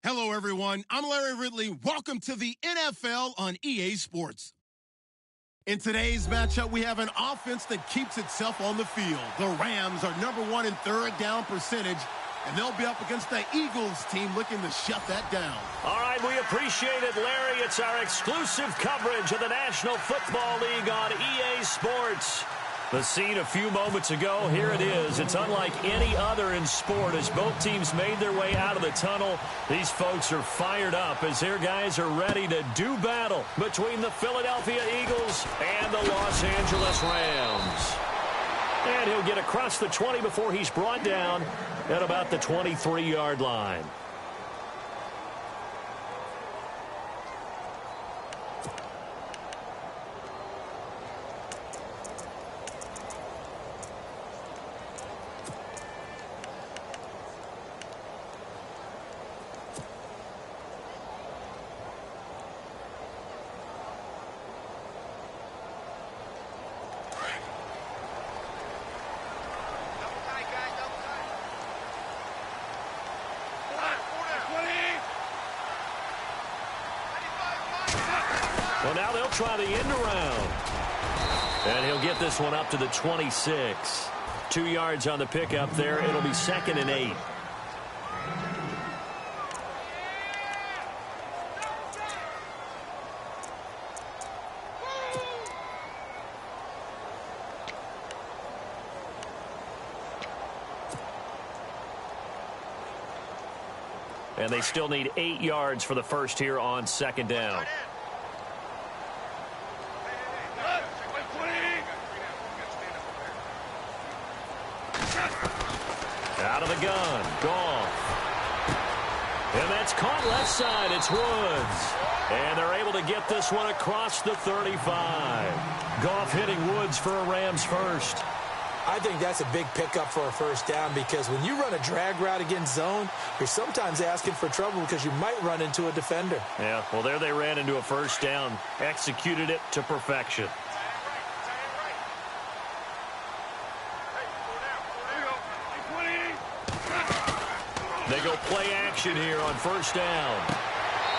Hello, everyone. I'm Larry Ridley. Welcome to the NFL on EA Sports. In today's matchup, we have an offense that keeps itself on the field. The Rams are #1 in third down percentage, and they'll be up against the Eagles team looking to shut that down. All right, we appreciate it, Larry. It's our exclusive coverage of the National Football League on EA Sports. The scene a few moments ago, here it is. It's unlike any other in sport. As both teams made their way out of the tunnel, these folks are fired up as their guys are ready to do battle between the Philadelphia Eagles and the Los Angeles Rams. And he'll get across the 20 before he's brought down at about the 23-yard line. Well, now they'll try the end around. And he'll get this one up to the 26. 2 yards on the pickup there. It'll be 2nd and 8. And they still need 8 yards for the first here on 2nd down. Out of the gun, Goff. And that's caught left side. It's Woods. And they're able to get this one across the 35. Goff hitting Woods for a Rams first. I think that's a big pickup for a first down because when you run a drag route against zone, you're sometimes asking for trouble because you might run into a defender. Yeah, well, there they ran into a first down. Executed it to perfection. They go play action here on first down.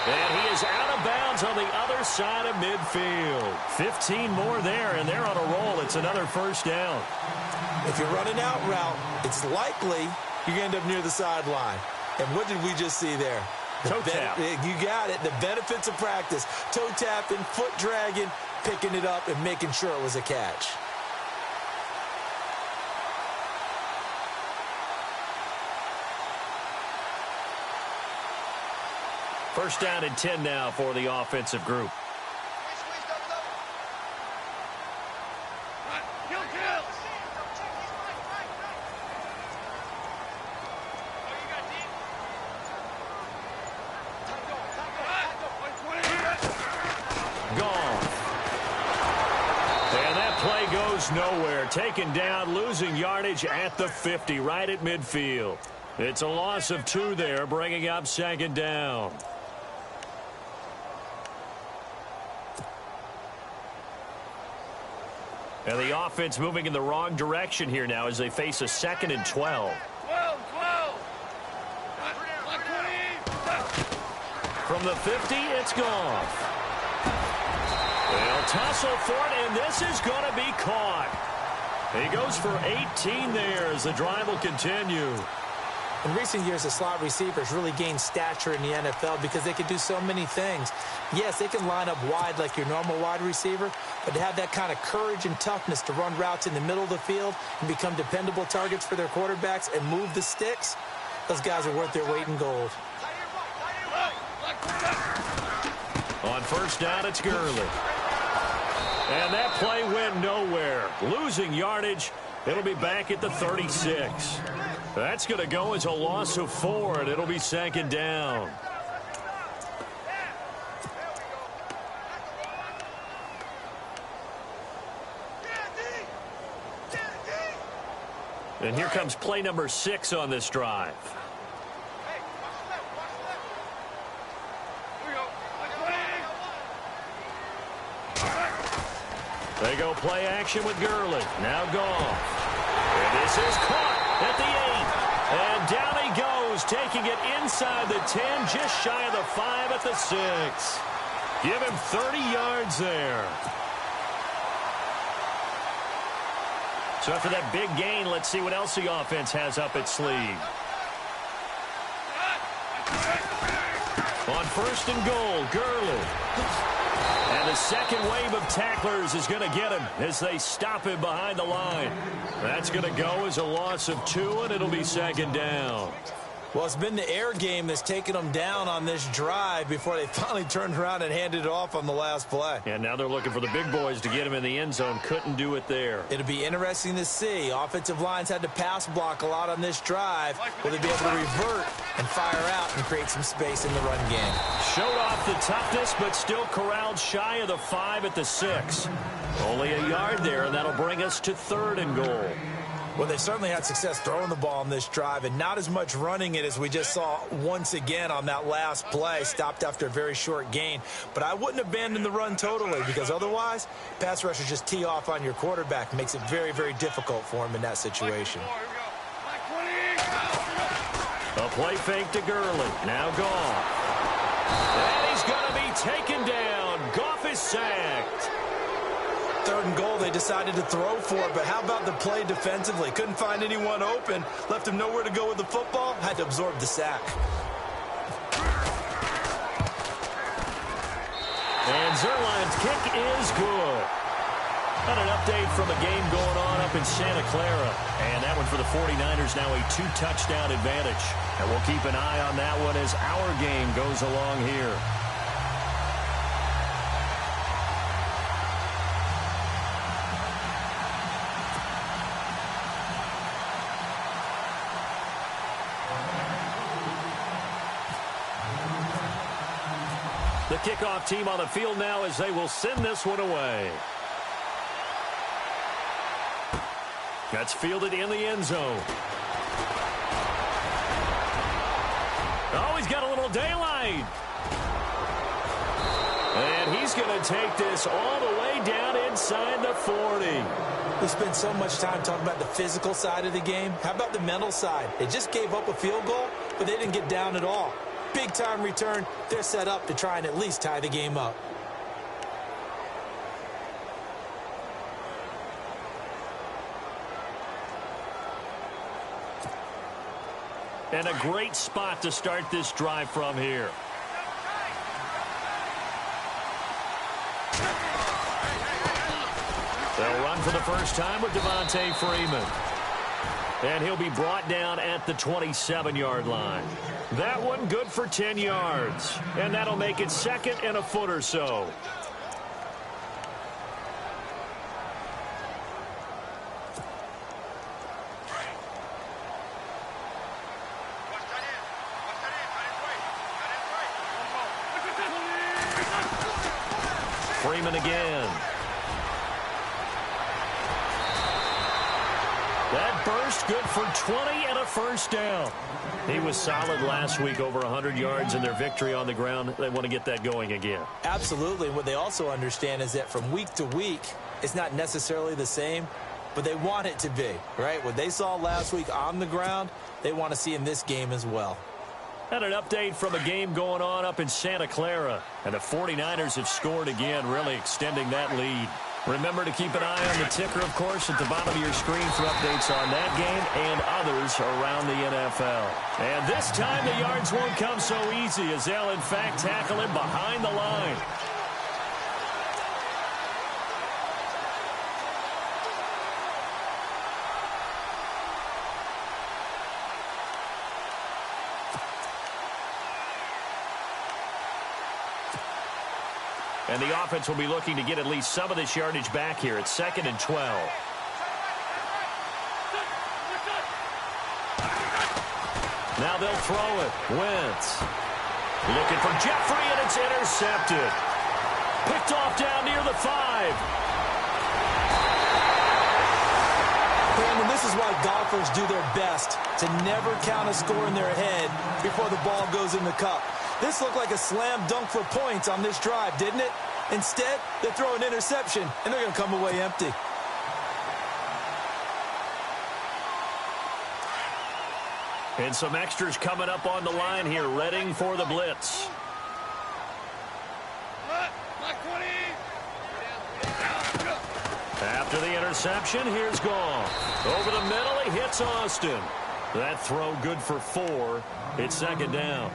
And he is out of bounds on the other side of midfield. 15 more there, and they're on a roll. It's another first down. If you're running out route, it's likely you're going to end up near the sideline. And what did we just see there? Toe tap. You got it. The benefits of practice. Toe tapping, foot dragging, picking it up, and making sure it was a catch. First down and 10 now for the offensive group. And that play goes nowhere. Taken down, losing yardage at the 50, right at midfield. It's a loss of 2 there, bringing up 2nd down. And the offense moving in the wrong direction here now as they face a 2nd and 12. From the 50, it's Goff. They'll tussle for it, and this is going to be caught. He goes for 18 there as the drive will continue. In recent years, the slot receivers really gained stature in the NFL because they can do so many things. Yes, they can line up wide like your normal wide receiver, but to have that kind of courage and toughness to run routes in the middle of the field and become dependable targets for their quarterbacks and move the sticks, those guys are worth their weight in gold. On first down, it's Gurley. And that play went nowhere. Losing yardage. It'll be back at the 36. That's going to go as a loss of 4, and it'll be 2nd down. And here comes play number 6 on this drive. They go play action with Gurley. Now Goff. And this is caught at the 8. And down he goes goes, taking it inside the 10, just shy of the 5 at the 6. Give him 30 yards there. So after that big gain, let's see what else the offense has up its sleeve. On 1st and goal, Gurley. And the second wave of tacklers is going to get him as they stop him behind the line. That's going to go as a loss of 2, and it'll be 2nd down. Well, it's been the air game that's taken them down on this drive before they finally turned around and handed it off on the last play. And now they're looking for the big boys to get him in the end zone. Couldn't do it there. It'll be interesting to see. Offensive lines had to pass block a lot on this drive. Will they be able to revert and fire out and create some space in the run game? Showed off the toughness, but still corralled shy of the 5 at the 6. Only a yard there, and that'll bring us to 3rd and goal. Well, they certainly had success throwing the ball on this drive and not as much running it as we just saw once again on that last play. Stopped after a very short gain. But I wouldn't abandon the run totally because otherwise, pass rushers just tee off on your quarterback. Makes it very, very difficult for him in that situation. A play fake to Gurley. Now Goff. And he's going to be taken down. Goff is sacked. 3rd and goal, they decided to throw for it, but how about the play defensively? Couldn't find anyone open, left him nowhere to go with the football, had to absorb the sack. And Zerline's kick is good. And an update from a game going on up in Santa Clara. And that one for the 49ers, now a 2-touchdown advantage. And we'll keep an eye on that one as our game goes along here. The kickoff team on the field now as they will send this one away. That's fielded in the end zone. Oh, he's got a little daylight. And he's going to take this all the way down inside the 40. We spend so much time talking about the physical side of the game. How about the mental side? They just gave up a field goal, but they didn't get down at all. Big-time return. They're set up to try and at least tie the game up. And a great spot to start this drive from here. They'll run for the first time with Devontae Freeman. And he'll be brought down at the 27-yard line. That one good for 10 yards. And that'll make it 2nd and a foot or so. Freeman again. That burst good for 20 and a first down. He was solid last week, over 100 yards in their victory on the ground. They want to get that going again. Absolutely. What they also understand is that from week to week, it's not necessarily the same, but they want it to be, right? What they saw last week on the ground, they want to see in this game as well. And an update from a game going on up in Santa Clara. And the 49ers have scored again, really extending that lead. Remember to keep an eye on the ticker, of course, at the bottom of your screen for updates on that game and others around the NFL. And this time the yards won't come so easy as they'll, in fact, tackle him behind the line. And the offense will be looking to get at least some of this yardage back here. It's 2nd and 12. Now they'll throw it. Wentz. Looking for Jeffrey, and it's intercepted. Picked off down near the 5. And this is why golfers do their best to never count a score in their head before the ball goes in the cup. This looked like a slam dunk for points on this drive, didn't it? Instead, they throw an interception, and they're going to come away empty. And some extras coming up on the line here, readying for the blitz. After the interception, here's Goff. Over the middle, he hits Austin. That throw good for 4. It's second down.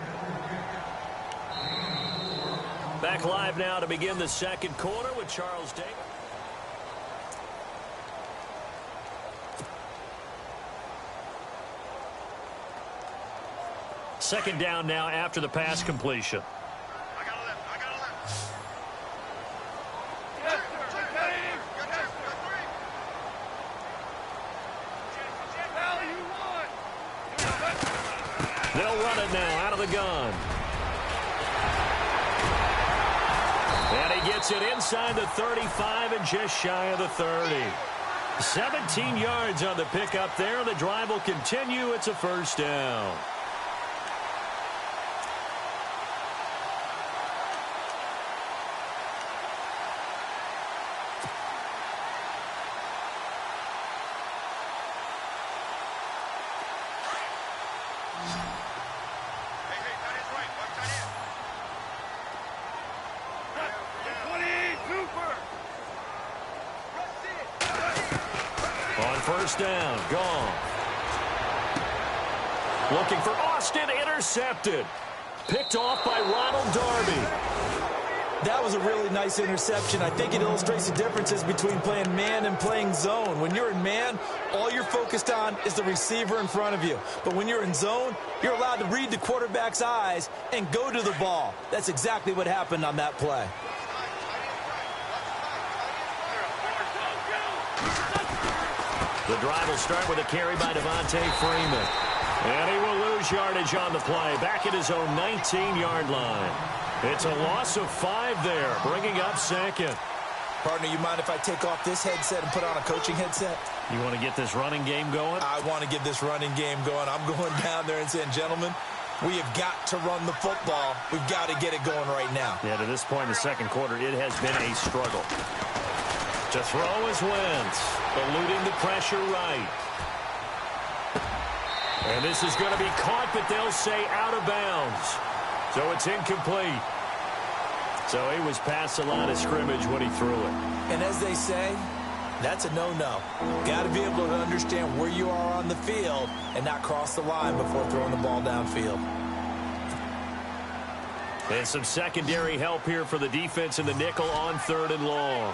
Back live now to begin the second quarter with Charles Davis. Second down now after the pass completion. They'll run it now out of the gun. And he gets it inside the 35 and just shy of the 30. 17 yards on the pickup there. The drive will continue. It's a first down. First down, gone. Looking for Austin, intercepted. Picked off by Ronald Darby. That was a really nice interception. I think it illustrates the differences between playing man and playing zone. When you're in man, all you're focused on is the receiver in front of you. But when you're in zone, you're allowed to read the quarterback's eyes and go to the ball. That's exactly what happened on that play. The drive will start with a carry by Devontae Freeman. And he will lose yardage on the play. Back at his own 19-yard line. It's a loss of 5 there, bringing up second. Partner, you mind if I take off this headset and put on a coaching headset? You want to get this running game going? I want to get this running game going. I'm going down there and saying, gentlemen, we have got to run the football. We've got to get it going right now. Yeah, to this point in the second quarter, it has been a struggle. To throw is Wentz, eluding the pressure right. And this is going to be caught, but they'll say out of bounds. So it's incomplete. So he was past the line of scrimmage when he threw it. And as they say, that's a no-no. Got to be able to understand where you are on the field and not cross the line before throwing the ball downfield. And some secondary help here for the defense in the nickel on 3rd and long.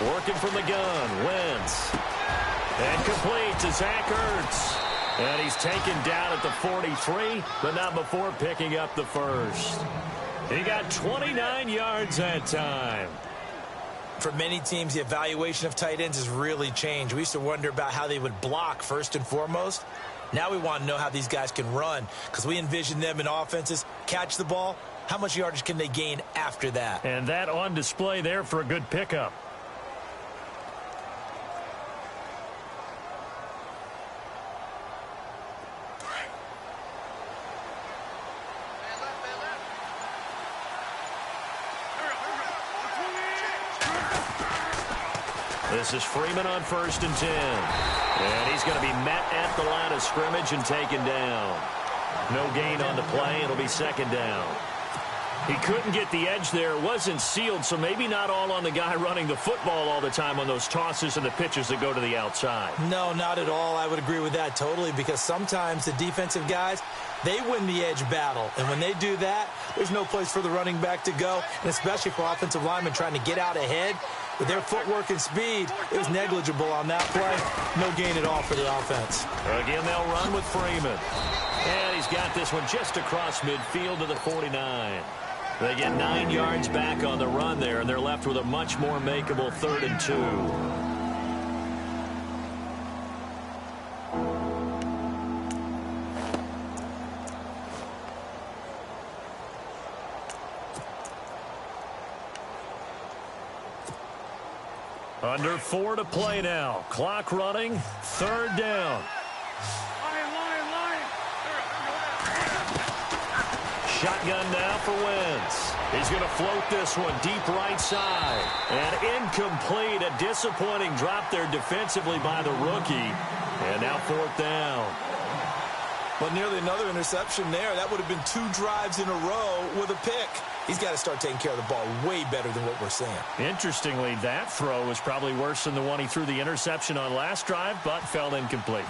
Working from the gun, Wentz. And complete to Zach Ertz. And he's taken down at the 43, but not before picking up the first. He got 29 yards that time. For many teams, the evaluation of tight ends has really changed. We used to wonder about how they would block first and foremost. Now we want to know how these guys can run, because we envision them in offenses catch the ball. How much yardage can they gain after that? And that on display there for a good pickup. This is Freeman on 1st and 10. And he's going to be met at the line of scrimmage and taken down. No gain on the play. It'll be second down. He couldn't get the edge there. Wasn't sealed, so maybe not all on the guy running the football all the time on those tosses and the pitches that go to the outside. No, not at all. I would agree with that totally, because sometimes the defensive guys, they win the edge battle. And when they do that, there's no place for the running back to go, and especially for offensive linemen trying to get out ahead. With their footwork and speed, it was negligible on that play. No gain at all for the offense. Again, they'll run with Freeman. And he's got this one just across midfield to the 49. They get 9 yards back on the run there, and they're left with a much more makeable 3rd and 2. Under 4 to play now. Clock running. 3rd down. shotgun now for Wentz. He's going to float this one deep right side. And incomplete. A disappointing drop there defensively by the rookie. And now 4th down. But nearly another interception there. That would have been 2 drives in a row with a pick. He's got to start taking care of the ball way better than what we're seeing. Interestingly, that throw was probably worse than the one he threw the interception on last drive, but fell incomplete.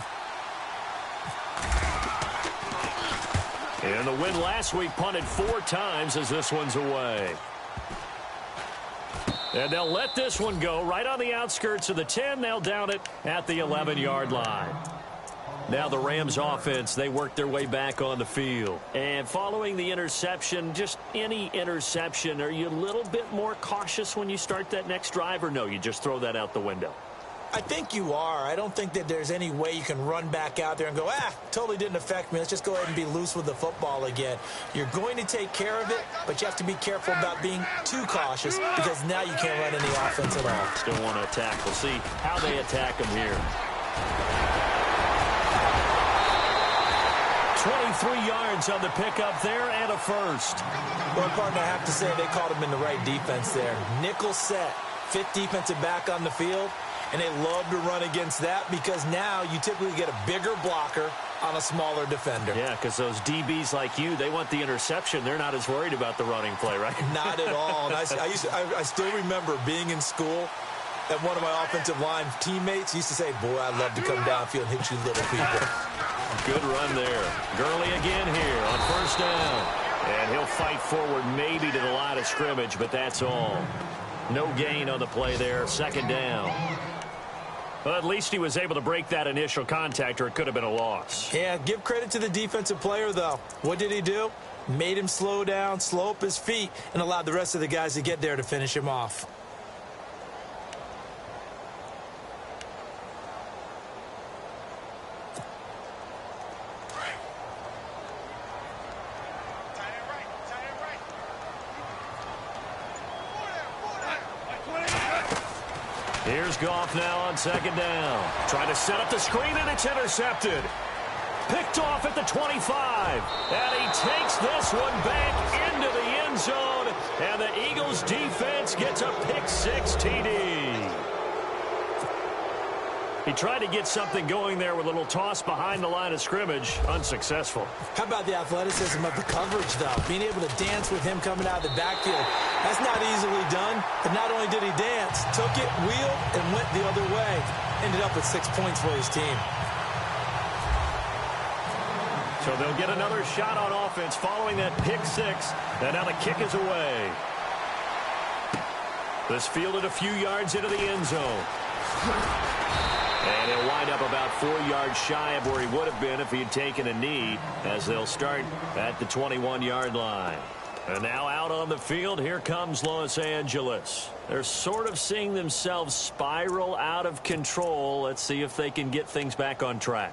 And the win last week punted 4 times as this one's away. And they'll let this one go right on the outskirts of the 10. They'll down it at the 11-yard line. Now the Rams offense, they work their way back on the field. And following the interception, just any interception, are you a little bit more cautious when you start that next drive, or no, you just throw that out the window? I think you are. I don't think that there's any way you can run back out there and go, totally didn't affect me. Let's just go ahead and be loose with the football again. You're going to take care of it, but you have to be careful about being too cautious because now you can't run any offense at all. Still want to attack. We'll see how they attack them here. 23 yards on the pickup there and a first. Well, partner, I have to say they caught him in the right defense there. Nickel set, 5th defensive back on the field. And they love to run against that because now you typically get a bigger blocker on a smaller defender. Yeah, because those DBs like you, they want the interception. They're not as worried about the running play, right? Not at all. And I still remember being in school, and one of my offensive line teammates used to say, boy, I'd love to come downfield and hit you little people. Good run there. Gurley again here on 1st down. And he'll fight forward maybe to the line of scrimmage, but that's all. No gain on the play there. 2nd down. Well, at least he was able to break that initial contact, or it could have been a loss. Yeah, give credit to the defensive player, though. What did he do? Made him slow down, slow up his feet, and allowed the rest of the guys to get there to finish him off. Here's Goff now on 2nd down. Trying to set up the screen, and it's intercepted. Picked off at the 25. And he takes this one back into the end zone. And the Eagles defense gets a pick-6 TD. He tried to get something going there with a little toss behind the line of scrimmage. Unsuccessful. How about the athleticism of the coverage, though? Being able to dance with him coming out of the backfield. That's not easily done. But not only did he dance, took it, wheeled, and went the other way. Ended up with 6 points for his team. So they'll get another shot on offense following that pick-6. And now the kick is away. This fielded a few yards into the end zone. And he'll wind up about 4 yards shy of where he would have been if he had taken a knee, as they'll start at the 21-yard line. And now out on the field, here comes Los Angeles. They're sort of seeing themselves spiral out of control. Let's see if they can get things back on track.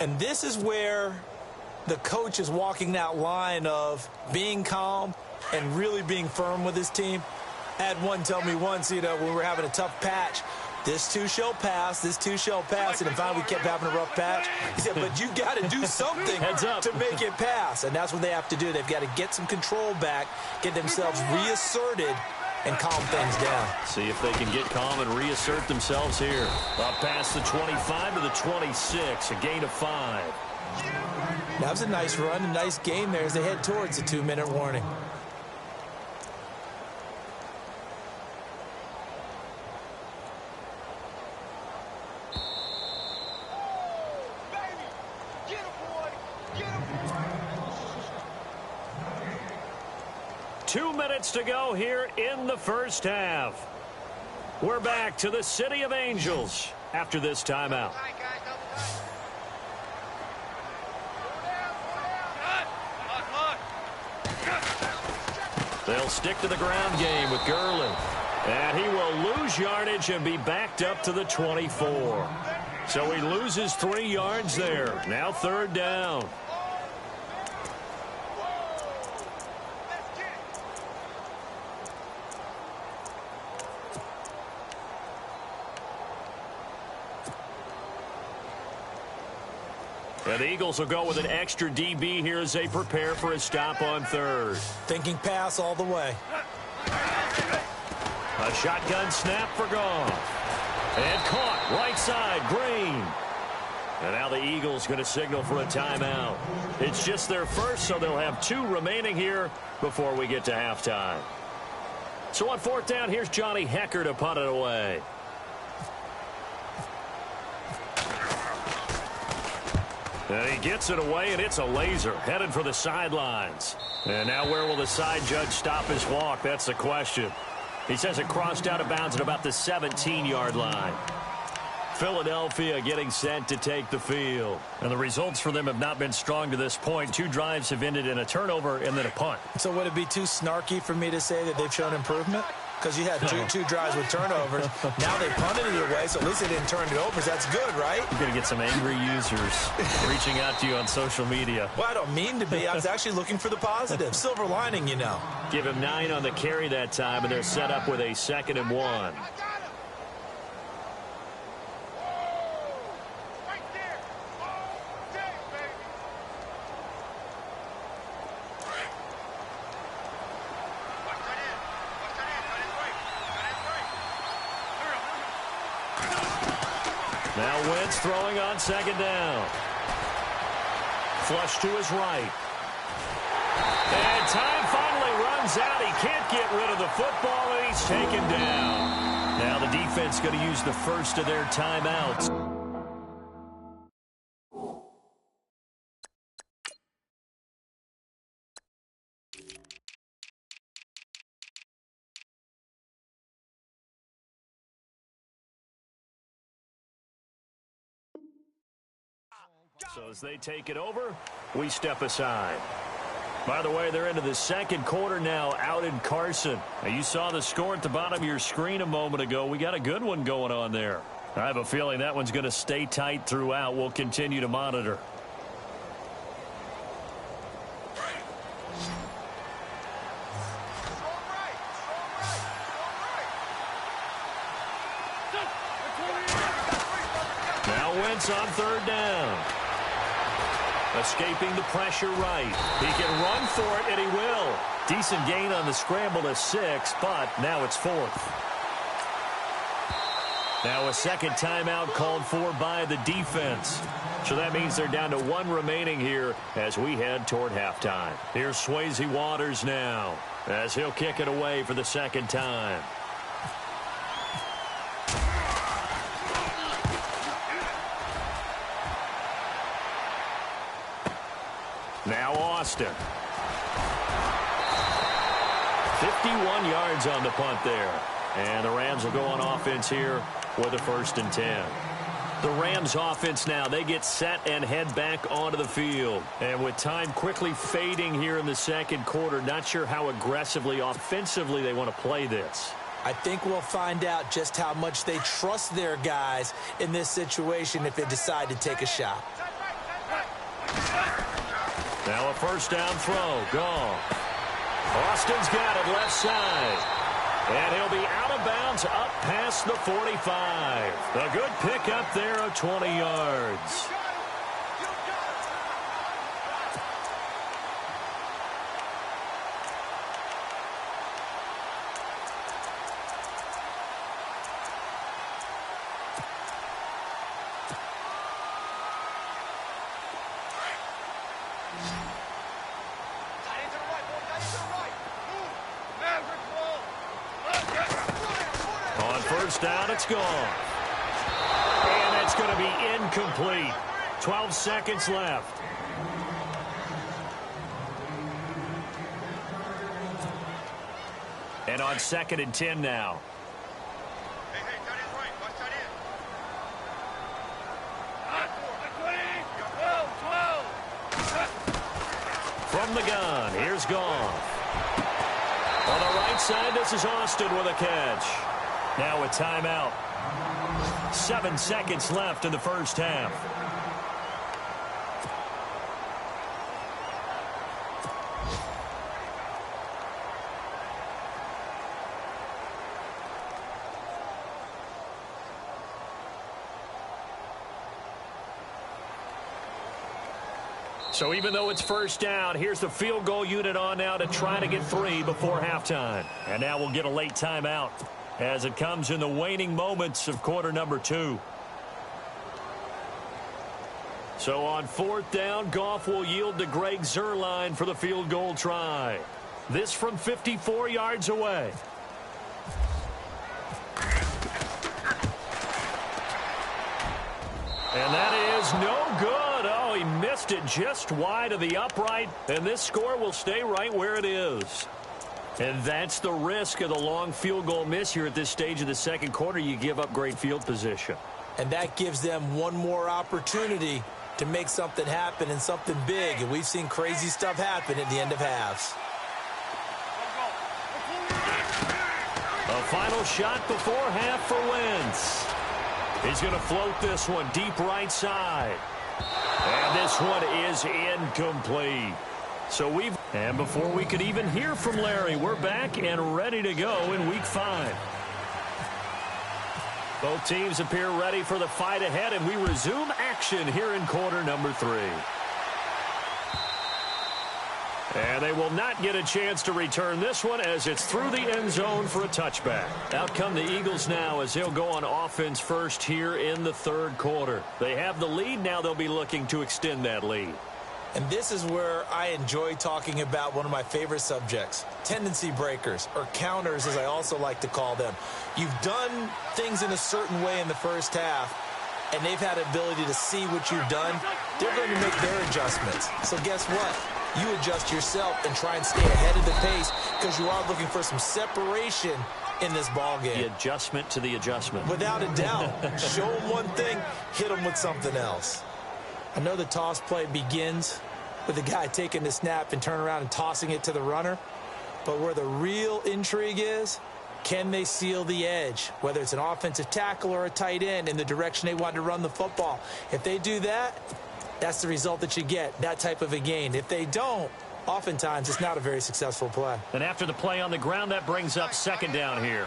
And this is where the coach is walking that line of being calm and really being firm with his team. I had one tell me once, when we were having a tough patch, this too shall pass, this too shall pass. And finally we kept having a rough patch. He said, but you got to do something to make it pass. And that's what they have to do. They've got to get some control back, get themselves reasserted, and calm things down. See if they can get calm and reassert themselves here. Up past the 25 to the 26, a gain of 5. That was a nice run, a nice gain there as they head towards the 2-minute warning. Two minutes to go here in the first half. We're back to the City of Angels after this timeout. They'll stick to the ground game with Gurley. And he will lose yardage and be backed up to the 24. So he loses 3 yards there. Now 3rd down. And the Eagles will go with an extra DB here as they prepare for a stop on third. Thinking pass all the way. A shotgun snap for Goff. And caught right side, Green. And now the Eagles going to signal for a timeout. It's just their first, so they'll have 2 remaining here before we get to halftime. So on fourth down, here's Johnny Hecker to punt it away. And he gets it away, and it's a laser headed for the sidelines. And now where will the side judge stop his walk? That's the question. He says it crossed out of bounds at about the 17-yard line. Philadelphia getting set to take the field. And the results for them have not been strong to this point. 2 drives have ended in a turnover and then a punt. So would it be too snarky for me to say that they've shown improvement? Because you had two drives with turnovers. Now they punted it away, so at least they didn't turn it over. So that's good, right? You're going to get some angry users reaching out to you on social media. Well, I don't mean to be. I was actually looking for the positive. Silver lining, you know. Give him 9 on the carry that time, and they're set up with a 2nd and 1. Now Wentz throwing on 2nd down. Flush to his right. And time finally runs out. He can't get rid of the football, and he's taken down. Now the defense going to use the first of their timeouts. So as they take it over, we step aside. By the way, they're into the 2nd quarter now out in Carson. Now, you saw the score at the bottom of your screen a moment ago. We got a good one going on there. I have a feeling that one's going to stay tight throughout. We'll continue to monitor. Now Wentz on 3rd down. Escaping the pressure right. He can run for it, and he will. Decent gain on the scramble to 6, but now it's 4th. Now a 2nd timeout called for by the defense. So that means they're down to 1 remaining here as we head toward halftime. Here's Swayze Waters now as he'll kick it away for the 2nd time. Now Austin. 51 yards on the punt there. And the Rams will go on offense here with a 1st and 10. The Rams offense now, they get set and head back onto the field. And with time quickly fading here in the 2nd quarter, not sure how aggressively, offensively they want to play this. I think we'll find out just how much they trust their guys in this situation if they decide to take a shot. Now a 1st down throw. Gone. Austin's got it left side. And he'll be out of bounds up past the 45. A good pickup there of 20 yards. On 1st down, it's gone. And that's going to be incomplete. 12 seconds left. And on 2nd and 10 now. From the gun, here's Goff. On the right side, this is Austin with a catch. Now a timeout. 7 seconds left in the 1st half. So even though it's first down, here's the field goal unit on now to try to get 3 before halftime. And now we'll get a late timeout as it comes in the waning moments of quarter number 2. So on 4th down, Goff will yield to Greg Zuerlein for the field goal try. This from 54 yards away. And that is no good. Oh, he missed it just wide of the upright. And this score will stay right where it is. And that's the risk of the long field goal miss here at this stage of the second quarter. You give up great field position. And that gives them one more opportunity to make something happen and something big. And we've seen crazy stuff happen at the end of halves. A final shot before half for Wentz. He's going to float this one deep right side. And this one is incomplete. And before we could even hear from Larry, we're back and ready to go in week 5. Both teams appear ready for the fight ahead, and we resume action here in quarter number 3. And they will not get a chance to return this one as it's through the end zone for a touchback. Out come the Eagles now as they'll go on offense first here in the third quarter. They have the lead. Now they'll be looking to extend that lead. And this is where I enjoy talking about one of my favorite subjects, tendency breakers, or counters as I also like to call them. You've done things in a certain way in the first half, and they've had the ability to see what you've done. They're going to make their adjustments. So guess what? You adjust yourself and try and stay ahead of the pace because you are looking for some separation in this ball game. The adjustment to the adjustment. Without a doubt. Show them one thing, hit them with something else. I know the toss play begins with the guy taking the snap and turning around and tossing it to the runner. But where the real intrigue is, can they seal the edge, whether it's an offensive tackle or a tight end, in the direction they want to run the football? If they do that, that's the result that you get, that type of a gain. If they don't, oftentimes it's not a very successful play. And after the play on the ground, that brings up second down here.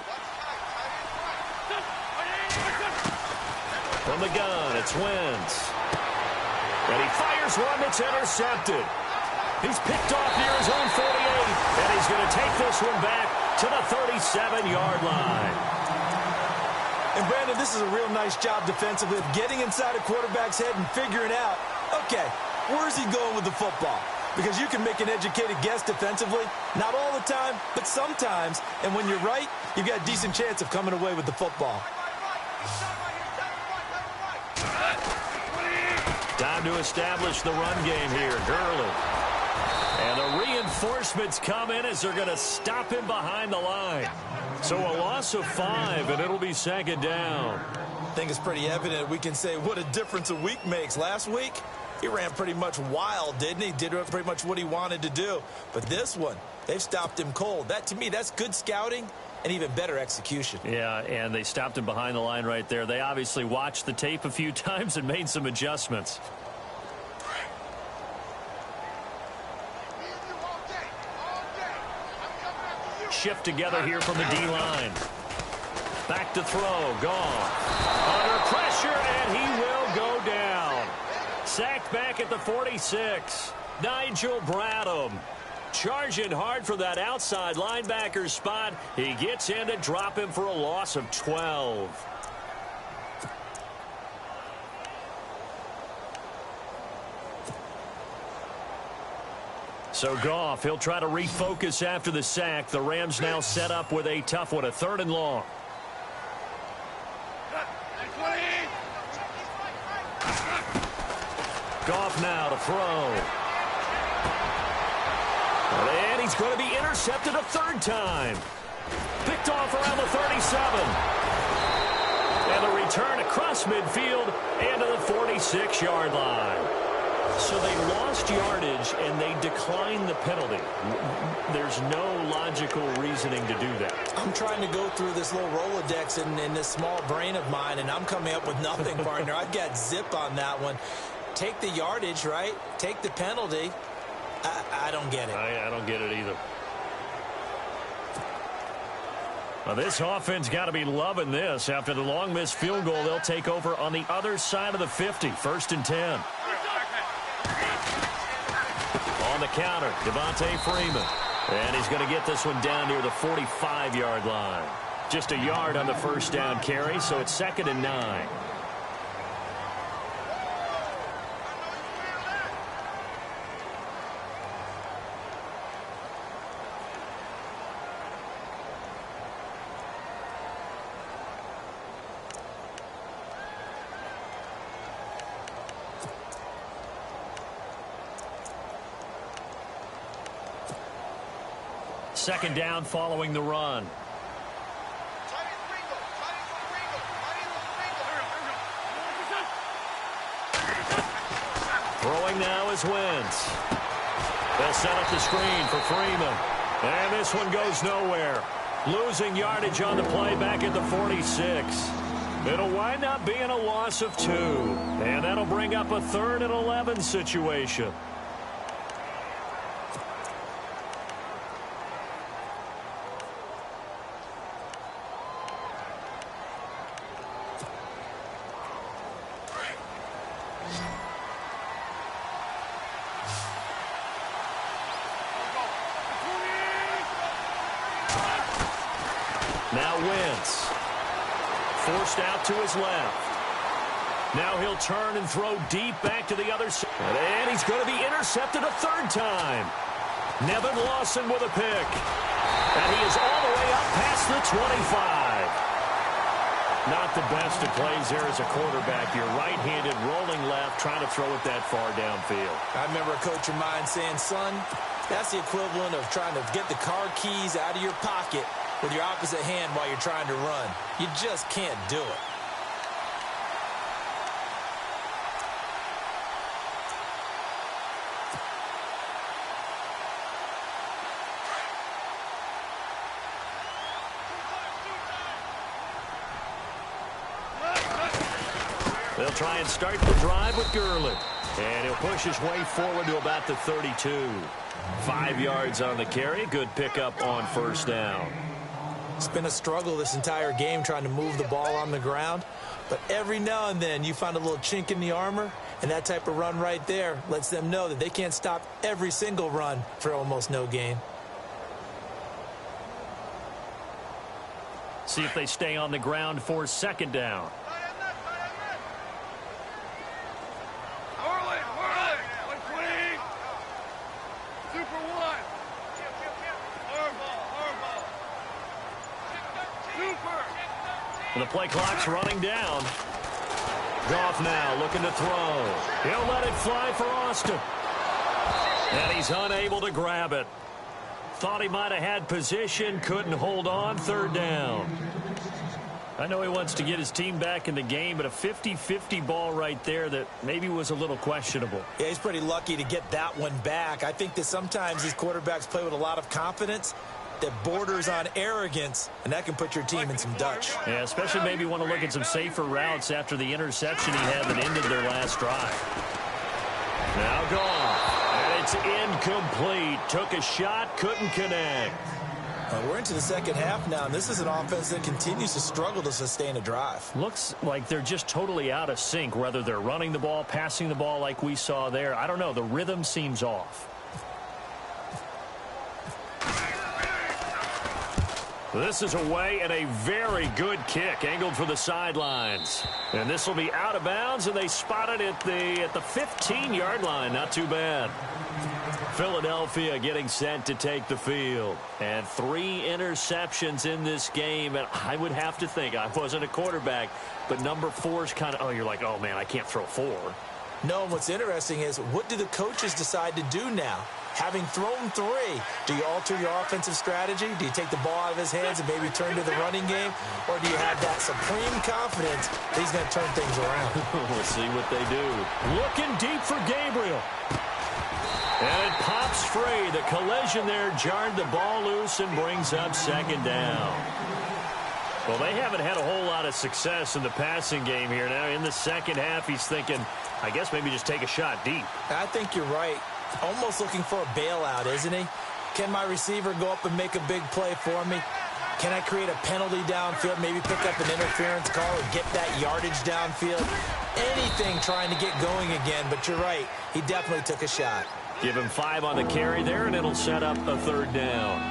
From the gun, it's Wentz. And he fires one that's intercepted. He's picked off near his own 48, and he's going to take this one back to the 37-yard line. And, Brandon, this is a real nice job defensively of getting inside a quarterback's head and figuring out, okay, where's he going with the football? Because you can make an educated guess defensively, not all the time, but sometimes. And when you're right, you've got a decent chance of coming away with the football. Time to establish the run game here. Gurley. And the reinforcements come in as they're going to stop him behind the line. So a loss of 5, and it'll be second down. I think it's pretty evident. We can say what a difference a week makes. Last week, he ran pretty much wild, didn't he? Did pretty much what he wanted to do. But this one, they've stopped him cold. That, to me, that's good scouting and even better execution. Yeah, and they stopped him behind the line right there. They obviously watched the tape a few times and made some adjustments. Shift together here from the D-line. Back to throw. Goff. Under pressure, and he will go down. Sacked back at the 46. Nigel Bradham charging hard for that outside linebacker spot. He gets in to drop him for a loss of 12. So Goff, he'll try to refocus after the sack. The Rams now set up with a tough one, a 3rd and long. Goff now to throw. And he's going to be intercepted a 3rd time. Picked off around the 37. And a return across midfield and to the 46-yard line. So they lost yardage, and they declined the penalty. There's no logical reasoning to do that. I'm trying to go through this little Rolodex in this small brain of mine, and I'm coming up with nothing, partner. I've got zip on that one. Take the yardage, right? Take the penalty. I don't get it. I don't get it either. Well, this offense got to be loving this. After the long missed field goal, they'll take over on the other side of the 50. 1st and 10. the counter. Devontae Freeman. And he's going to get this one down near the 45-yard line. Just a yard on the first down carry, so it's 2nd and 9. Second down following the run. Throwing now is Wentz. They'll set up the screen for Freeman. And this one goes nowhere. Losing yardage on the play back at the 46. It'll wind up being a loss of 2. And that'll bring up a 3rd and 11 situation. Now Wentz. Forced out to his left. Now he'll turn and throw deep back to the other side. And he's going to be intercepted a 3rd time. Nevin Lawson with a pick. And he is all the way up past the 25. Not the best of plays there as a quarterback. You're right-handed, rolling left, trying to throw it that far downfield. I remember a coach of mine saying, son, that's the equivalent of trying to get the car keys out of your pocket with your opposite hand while you're trying to run. You just can't do it. They'll try and start the drive with Gurley. And he'll push his way forward to about the 32. 5 yards on the carry. Good pickup on first down. It's been a struggle this entire game trying to move the ball on the ground. But every now and then you find a little chink in the armor. And that type of run right there lets them know that they can't stop every single run for almost no gain. See if they stay on the ground for second down. And the play clock's running down. Goff now looking to throw. He'll let it fly for Austin. And he's unable to grab it. Thought he might have had position, couldn't hold on, 3rd down. I know he wants to get his team back in the game, but a 50-50 ball right there that maybe was a little questionable. Yeah, he's pretty lucky to get that one back. I think that sometimes these quarterbacks play with a lot of confidence that borders on arrogance, and that can put your team in some Dutch. Yeah, especially maybe want to look at some safer routes after the interception he had that ended their last drive. Now gone. And it's incomplete. Took a shot, couldn't connect. We're into the second half now, and this is an offense that continues to struggle to sustain a drive. Looks like they're just totally out of sync, whether they're running the ball, passing the ball like we saw there. I don't know. The rhythm seems off. This is away and a very good kick angled for the sidelines. And this will be out of bounds, and they spot it at the 15-yard line. Not too bad. Philadelphia getting set to take the field. And 3 interceptions in this game. And I would have to think, I wasn't a quarterback, but number 4 is kind of, you're like, oh, man, I can't throw 4. No, and what's interesting is, what do the coaches decide to do now? Having thrown 3, do you alter your offensive strategy? Do you take the ball out of his hands and maybe turn to the running game? Or do you have that supreme confidence that he's going to turn things around? We'll see what they do. Looking deep for Gabriel. And it pops free. The collision there jarred the ball loose and brings up second down. Well, they haven't had a whole lot of success in the passing game here. Now, in the second half, he's thinking, I guess maybe just take a shot deep. I think you're right. Almost looking for a bailout, isn't he? Can my receiver go up and make a big play for me? Can I create a penalty downfield, maybe pick up an interference call or get that yardage downfield? Anything trying to get going again, but you're right. He definitely took a shot. Give him 5 on the carry there, and it'll set up a 3rd down.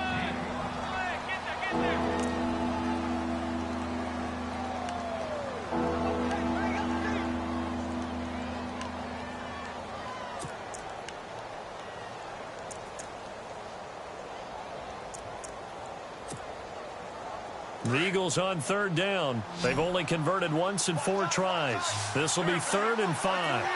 The Eagles on 3rd down. They've only converted once in 4 tries. This will be 3rd and 5.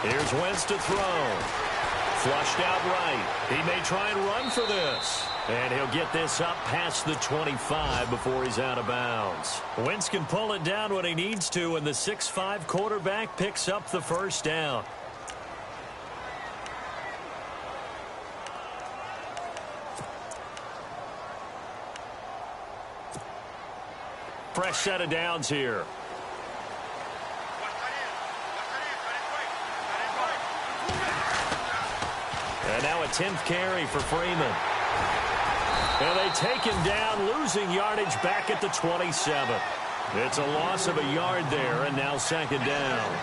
Here's Wentz to throw. Flushed out right. He may try and run for this. And he'll get this up past the 25 before he's out of bounds. Wentz can pull it down when he needs to, and the 6'5" quarterback picks up the 1st down. Fresh set of downs here. And now a 10th carry for Freeman. And they take him down, losing yardage back at the 27. It's a loss of a yard there, and now 2nd down.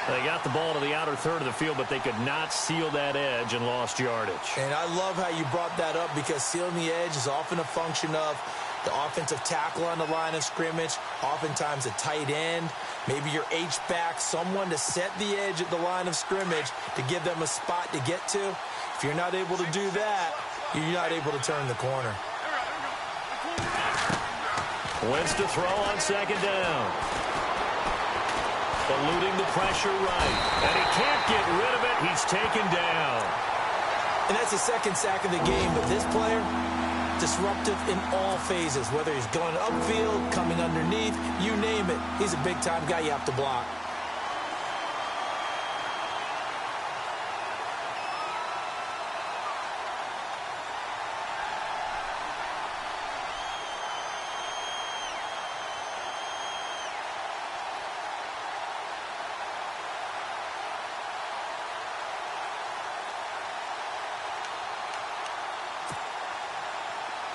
They got the ball to the outer third of the field, but they could not seal that edge and lost yardage. And I love how you brought that up, because sealing the edge is often a function of the offensive tackle on the line of scrimmage, oftentimes a tight end, maybe your H-back, someone to set the edge at the line of scrimmage to give them a spot to get to. If you're not able to do that, you're not able to turn the corner. Wentz to throw on 2nd down. Eluding the pressure right. And he can't get rid of it. He's taken down. And that's the 2nd sack of the game, but this player, disruptive in all phases, whether he's going upfield, coming underneath, you name it. He's a big-time guy you have to block.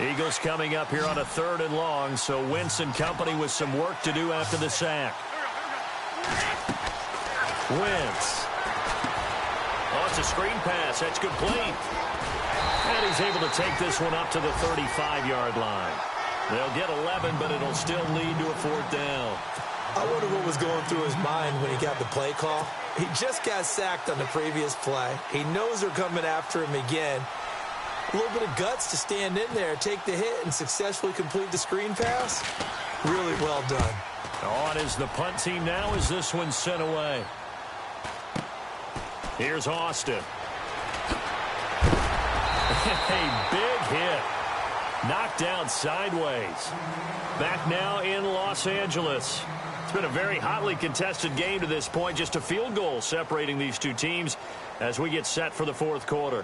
Eagles coming up here on a 3rd and long, so Wentz and company with some work to do after the sack. Wentz. Oh, it's a screen pass. That's complete. And he's able to take this one up to the 35-yard line. They'll get 11, but it'll still lead to a 4th down. I wonder what was going through his mind when he got the play call. He just got sacked on the previous play. He knows they're coming after him again. A little bit of guts to stand in there, take the hit, and successfully complete the screen pass. Really well done. On is the punt team now as this one's sent away. Here's Austin. A big hit. Knocked down sideways. Back now in Los Angeles. It's been a very hotly contested game to this point. Just a field goal separating these two teams as we get set for the 4th quarter.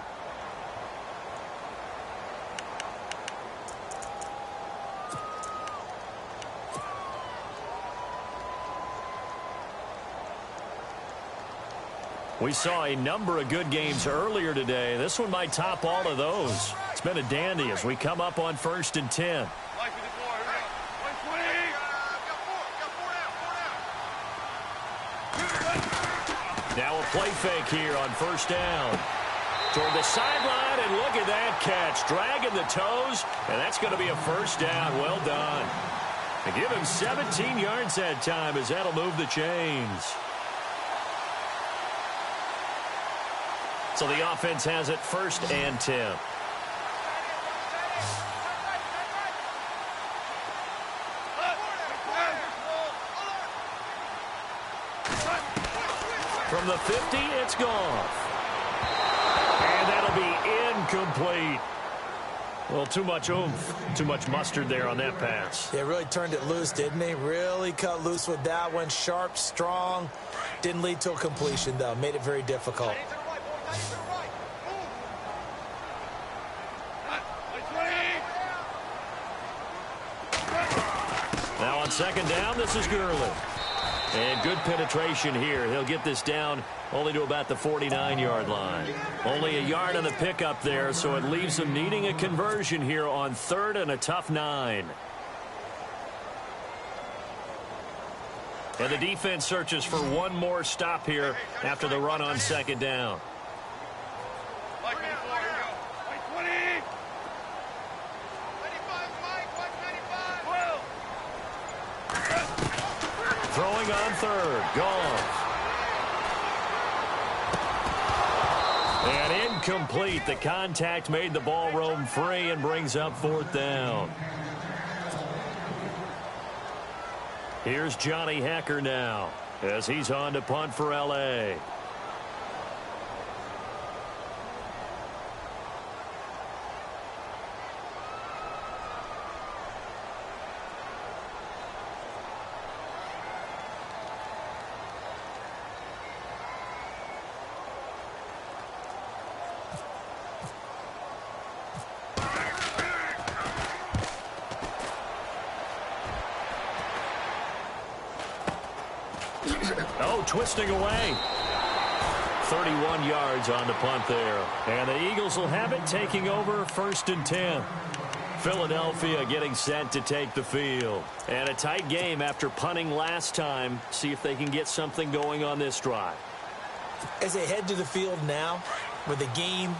We saw a number of good games earlier today. This one might top all of those. It's been a dandy as we come up on 1st and 10. Now a play fake here on 1st down. Toward the sideline, and look at that catch. Dragging the toes, and that's going to be a 1st down. Well done. And give him 17 yards that time as that'll move the chains. So the offense has it 1st and 10. From the 50, it's gone. And that'll be incomplete. Well, too much oomph, too much mustard there on that pass. They really turned it loose, didn't they? Really cut loose with that one. Sharp, strong. Didn't lead to a completion, though. Made it very difficult. Now on 2nd down, this is Gurley. And good penetration here. He'll get this down only to about the 49-yard line. Only a yard on the pickup there, so it leaves him needing a conversion here on 3rd and a tough 9. And the defense searches for one more stop here after the run on 2nd down. third. Goff. And incomplete. The contact made the ball roam free and brings up fourth down. Here's Johnny Hecker now as he's on to punt for L.A. Oh, twisting away. 31 yards on the punt there. And the Eagles will have it, taking over 1st and 10. Philadelphia getting set to take the field. And a tight game after punting last time. See if they can get something going on this drive. As they head to the field now, with the game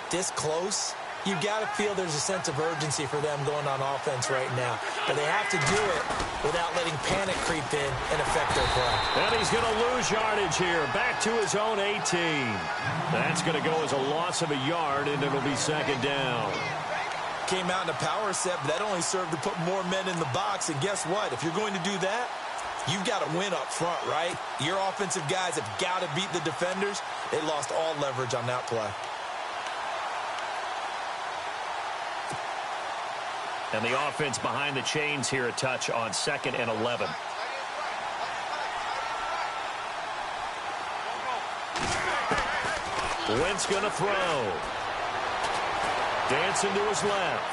this close, you've got to feel there's a sense of urgency for them going on offense right now. But they have to do it without letting panic creep in and affect their play. And he's going to lose yardage here. Back to his own 18. That's going to go as a loss of a yard, and it'll be 2nd down. Came out in a power set, but that only served to put more men in the box. And guess what? If you're going to do that, you've got to win up front, right? Your offensive guys have got to beat the defenders. They lost all leverage on that play. And the offense behind the chains here a touch on 2nd and 11. Wentz going to throw. Dancing to his left.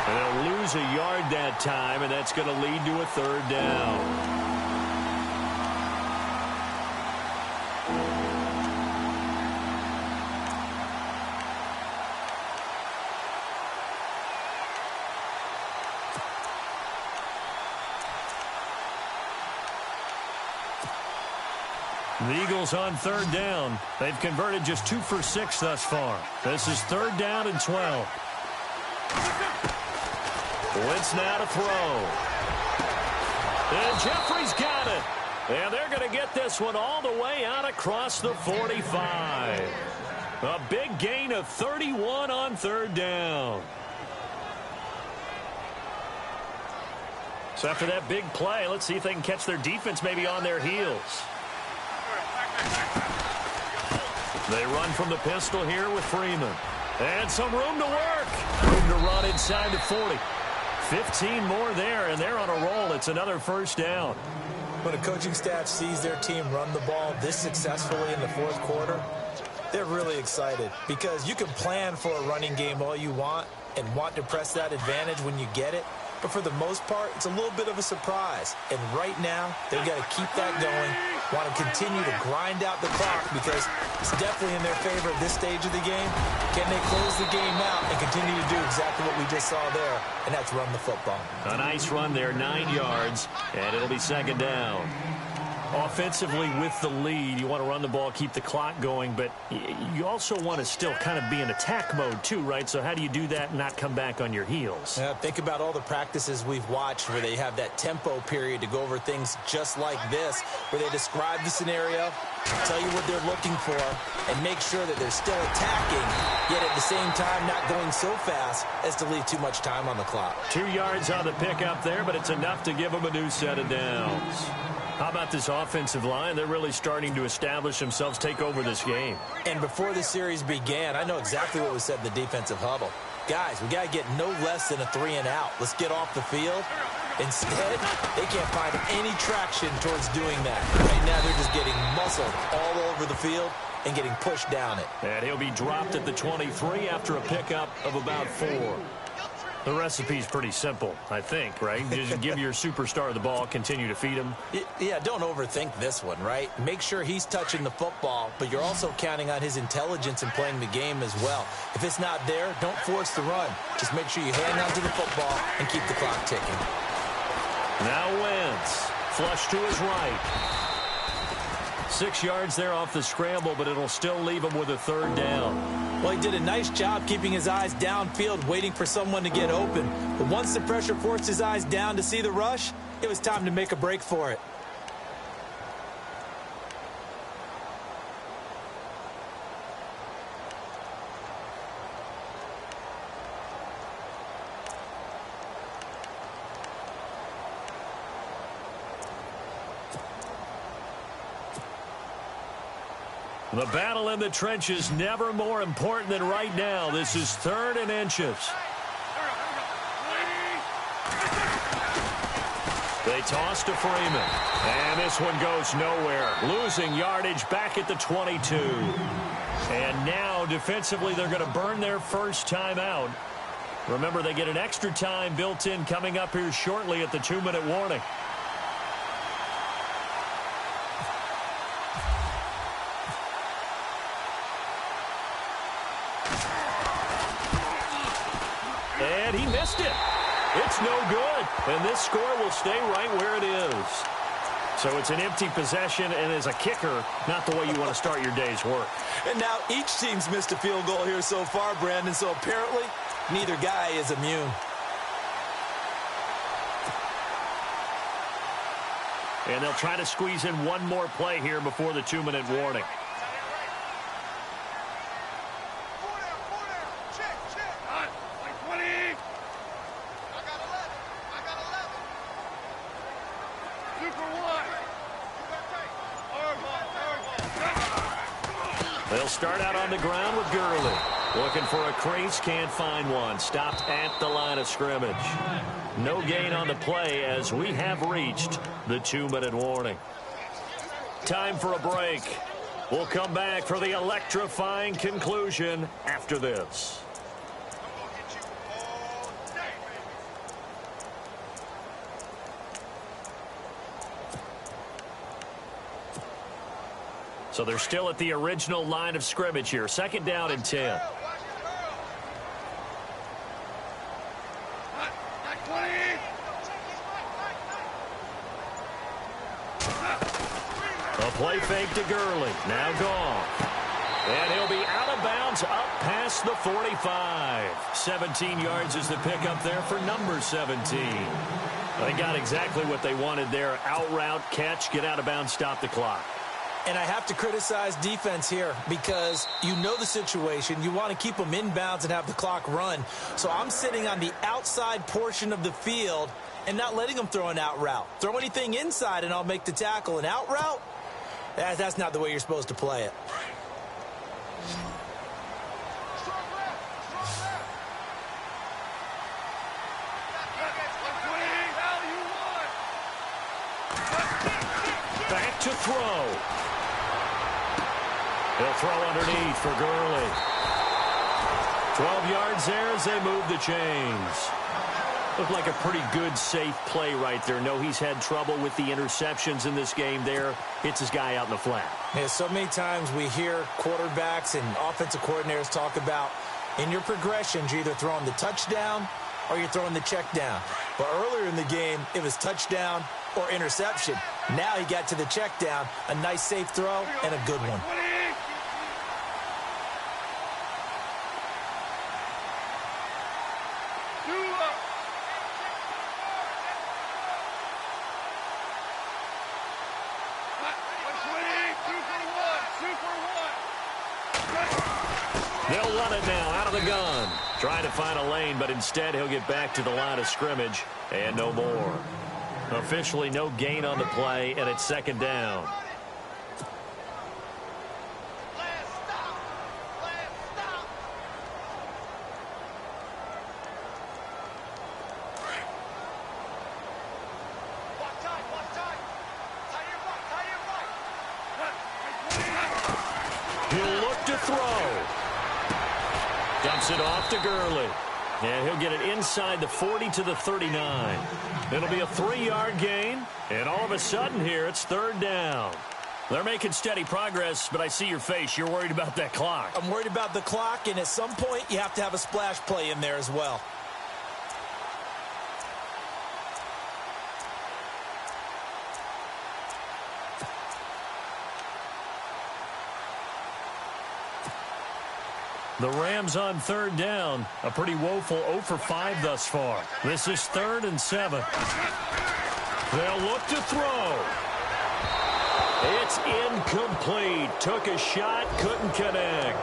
And they'll lose a yard that time, and that's going to lead to a 3rd down. The Eagles on 3rd down. They've converted just 2 for 6 thus far. This is 3rd down and 12. Wentz now to throw. And Jeffrey's got it. And they're going to get this one all the way out across the 45. A big gain of 31 on 3rd down. So after that big play, let's see if they can catch their defense maybe on their heels. They run from the pistol here with Freeman. And some room to work. Room to run inside the 40. 15 more there, and they're on a roll. It's another 1st down. When a coaching staff sees their team run the ball this successfully in the 4th quarter, they're really excited because you can plan for a running game all you want and want to press that advantage when you get it. But for the most part, it's a little bit of a surprise. And right now, they've got to keep that going, want to continue to grind out the clock because it's definitely in their favor at this stage of the game. Can they close the game out and continue to do exactly what we just saw there, and that's run the football. A nice run there, 9 yards, and it'll be 2nd down. Offensively with the lead, you want to run the ball, keep the clock going, but you also want to still kind of be in attack mode too, right? So how do you do that and not come back on your heels? Think about all the practices we've watched where they have that tempo period to go over things just like this, where they describe the scenario, tell you what they're looking for, and make sure that they're still attacking, yet at the same time not going so fast as to leave too much time on the clock. 2 yards on the pickup there, but it's enough to give them a new set of downs. How about this offensive line? They're really starting to establish themselves, take over this game. And before the series began, I know exactly what was said in the defensive huddle. Guys, we got to get no less than a 3-and-out. Let's get off the field. Instead, they can't find any traction towards doing that. Right now, they're just getting muscled all over the field and getting pushed down it. And he'll be dropped at the 23 after a pickup of about 4. The recipe's pretty simple, I think, right? Just give your superstar the ball, continue to feed him. Yeah, don't overthink this one, right? Make sure he's touching the football, but you're also counting on his intelligence in playing the game as well. If it's not there, don't force the run. Just make sure you hang on to the football and keep the clock ticking. Now Wentz, flush to his right. 6 yards there off the scramble, but it'll still leave him with a third down. Well, he did a nice job keeping his eyes downfield, waiting for someone to get open. But once the pressure forced his eyes down to see the rush, it was time to make a break for it. The battle in the trenches never more important than right now. This is 3rd and inches. They toss to Freeman. And this one goes nowhere. Losing yardage back at the 22. And now, defensively, they're going to burn their first time out. Remember, they get an extra time built in coming up here shortly at the 2-minute warning. And he missed it. It's no good. And this score will stay right where it is. So it's an empty possession, and as a kicker, not the way you want to start your day's work. And now each team's missed a field goal here so far, Brandon, so apparently neither guy is immune. And they'll try to squeeze in one more play here before the 2-minute warning. They'll start out on the ground with Gurley. Looking for a crease, can't find one. Stopped at the line of scrimmage. No gain on the play as we have reached the 2-minute warning. Time for a break. We'll come back for the electrifying conclusion after this. So they're still at the original line of scrimmage here. 2nd down and 10. A play fake to Gurley. Now gone. And he'll be out of bounds up past the 45. 17 yards is the pickup there for number 17. They got exactly what they wanted there. Out route, catch, get out of bounds, stop the clock. And I have to criticize defense here because you know the situation. You want to keep them inbounds and have the clock run. So I'm sitting on the outside portion of the field and not letting them throw an out route. Throw anything inside and I'll make the tackle. An out route? That's not the way you're supposed to play it. Back to throw. He'll throw underneath for Gurley. 12 yards there as they move the chains. Looked like a pretty good, safe play right there. No, he's had trouble with the interceptions in this game there. Hits his guy out in the flat. Yeah, so many times we hear quarterbacks and offensive coordinators talk about in your progressions, you're either throwing the touchdown or you're throwing the check down. But earlier in the game, it was touchdown or interception. Now he got to the check down, a nice safe throw, and a good one. They'll run it now out of the gun. Trying to find a lane, but instead he'll get back to the line of scrimmage and no more. Officially no gain on the play, and it's 2nd down. He'll look to throw. Dumps it off to Gurley. And he'll get it inside the 40 to the 39. It'll be a 3-yard gain. And all of a sudden here, it's 3rd down. They're making steady progress, but I see your face. You're worried about that clock. I'm worried about the clock, and at some point, you have to have a splash play in there as well. The Rams on third down. A pretty woeful 0 for 5 thus far. This is 3rd and 7. They'll look to throw. It's incomplete. Took a shot, couldn't connect.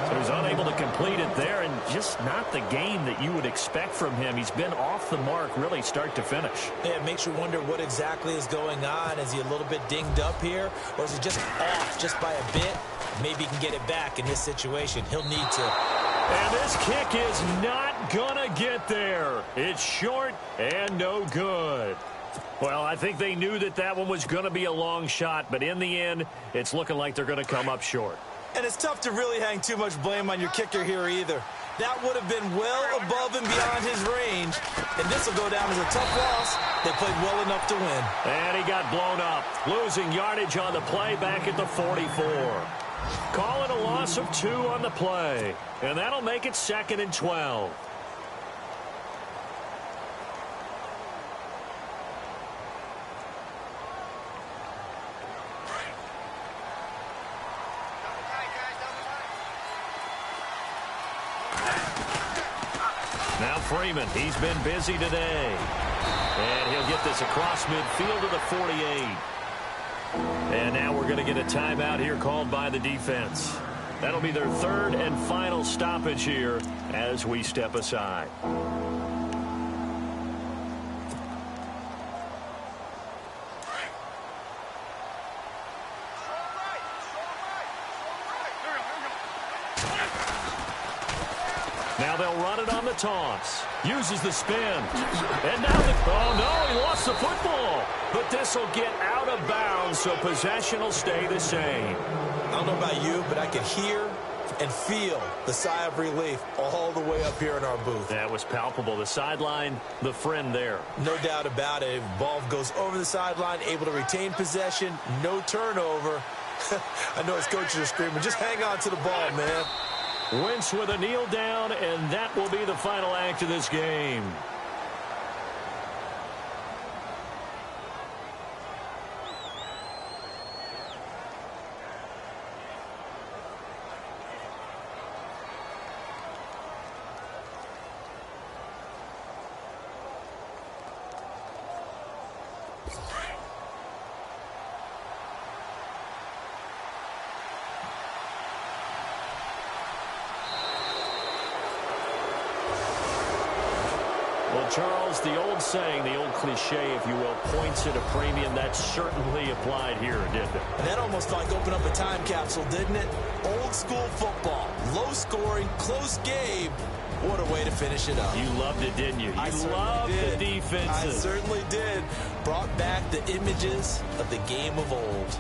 So he's unable to complete it there, and just not the game that you would expect from him. He's been off the mark really start to finish. Yeah, it makes you wonder what exactly is going on. Is he a little bit dinged up here, or is he just off just by a bit? Maybe he can get it back in this situation. He'll need to. And this kick is not going to get there. It's short and no good. Well, I think they knew that that one was going to be a long shot, but in the end, it's looking like they're going to come up short. And it's tough to really hang too much blame on your kicker here either. That would have been well above and beyond his range, and this will go down as a tough loss. They played well enough to win. And he got blown up, losing yardage on the play back at the 44. Call it a loss of 2 on the play, and that'll make it 2nd and 12. Now Freeman, he's been busy today. And he'll get this across midfield to the 48. And now we're going to get a timeout here called by the defense. That'll be their 3rd and final stoppage here as we step aside. Now they'll run it on the toss. Uses the spin. And now oh no, he lost the football. But this will get out of bounds, so possession will stay the same. I don't know about you, but I could hear and feel the sigh of relief all the way up here in our booth. That was palpable. The sideline, the friend there. No doubt about it. Ball goes over the sideline, able to retain possession, no turnover. I know his coaches are screaming, just hang on to the ball, man. Wentz with a kneel down, and that will be the final act of this game. Well, Charles, the old saying, the old cliche, if you will, points at a premium. That certainly applied here, didn't it? And that almost like opened up a time capsule, didn't it? Old school football, low scoring, close game. What a way to finish it up. You loved it, didn't you? You loved the defenses. I certainly did. Brought back the images of the game of old.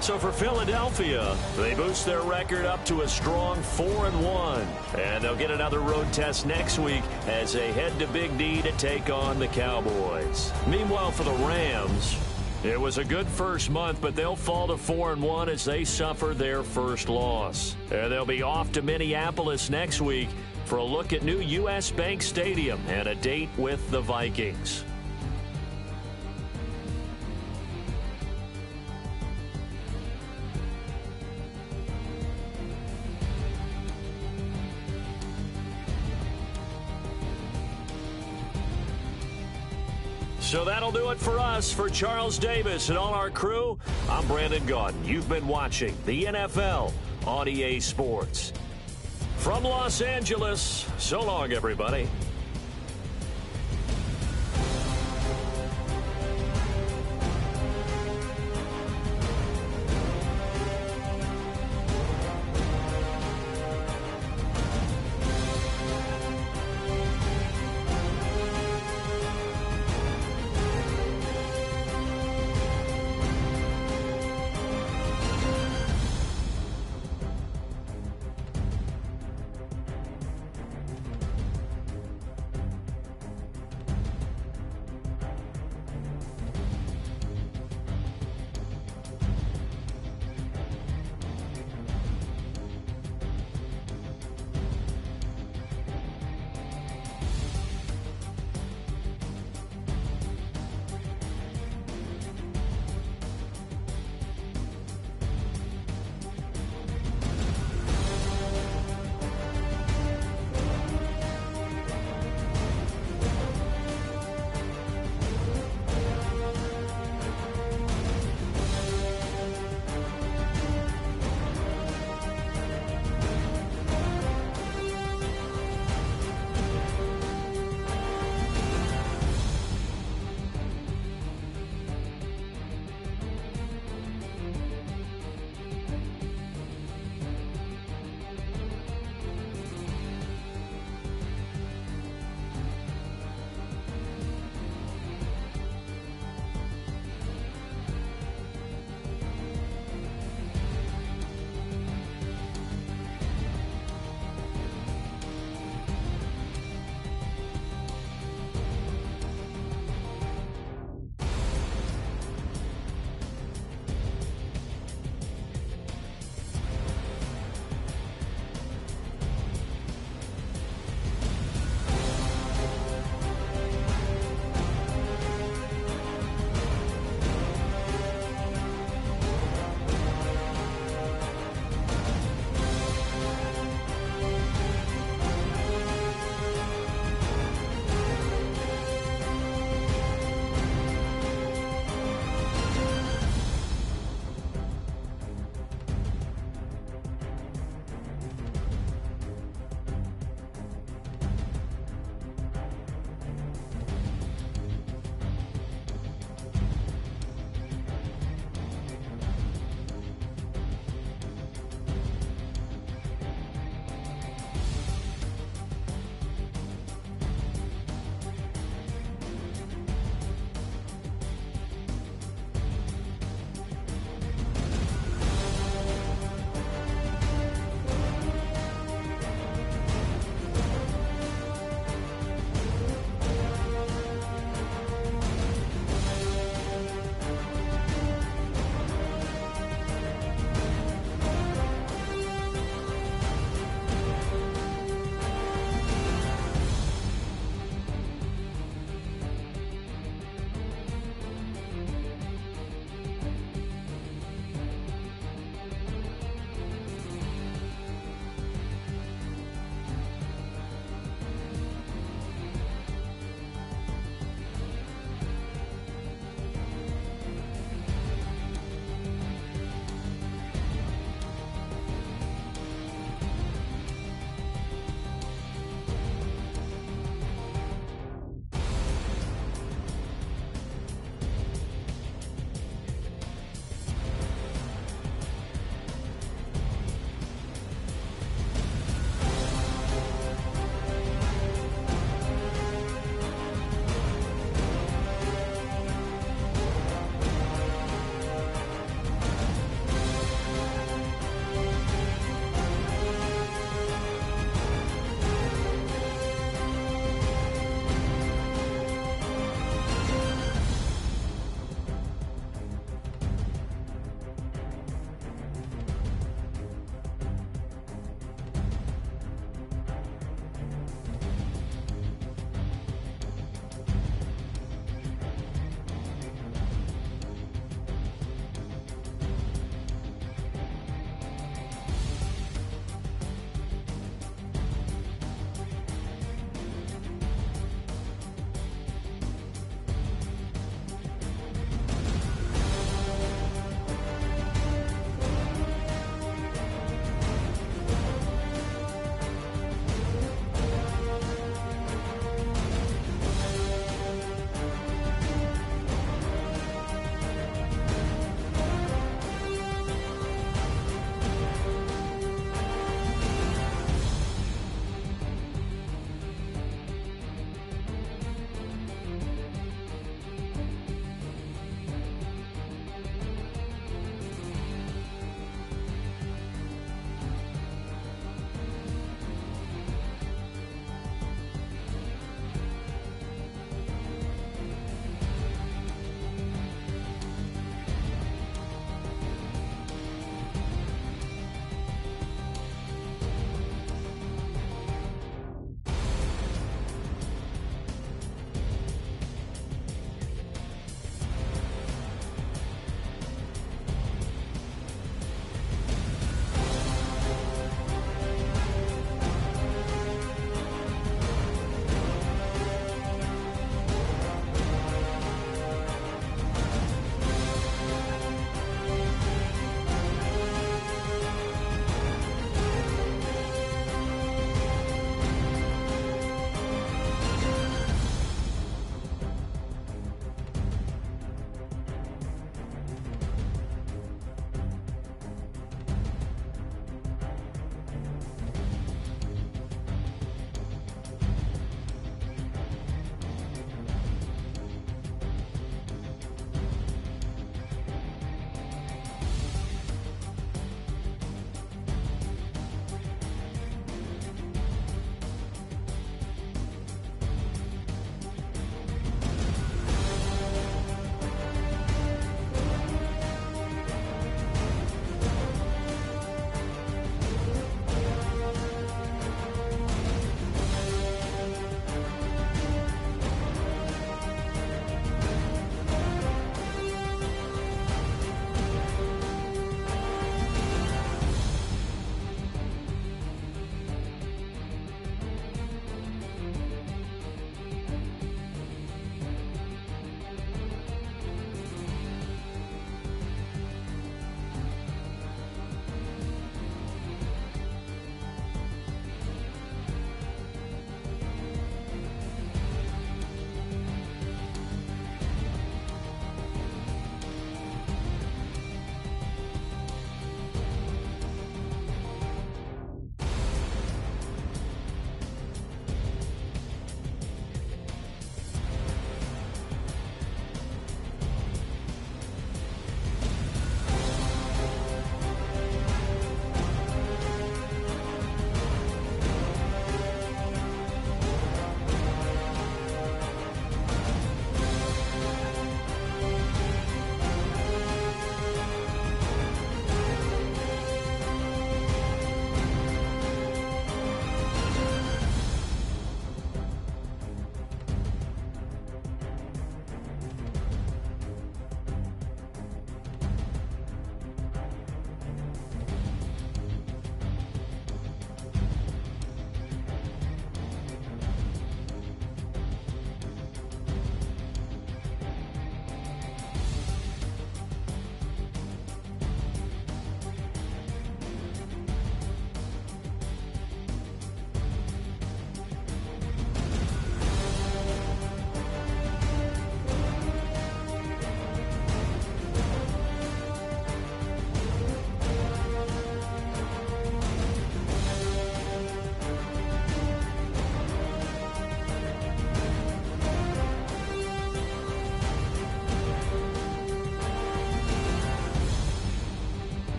So for Philadelphia, they boost their record up to a strong 4-1. And they'll get another road test next week as they head to Big D to take on the Cowboys. Meanwhile, for the Rams, it was a good first month, but they'll fall to 4-1 as they suffer their first loss. And they'll be off to Minneapolis next week for a look at new U.S. Bank Stadium and a date with the Vikings. So that'll do it for us. For Charles Davis and all our crew, I'm Brandon Gaudin. You've been watching the NFL on EA Sports. From Los Angeles, so long, everybody.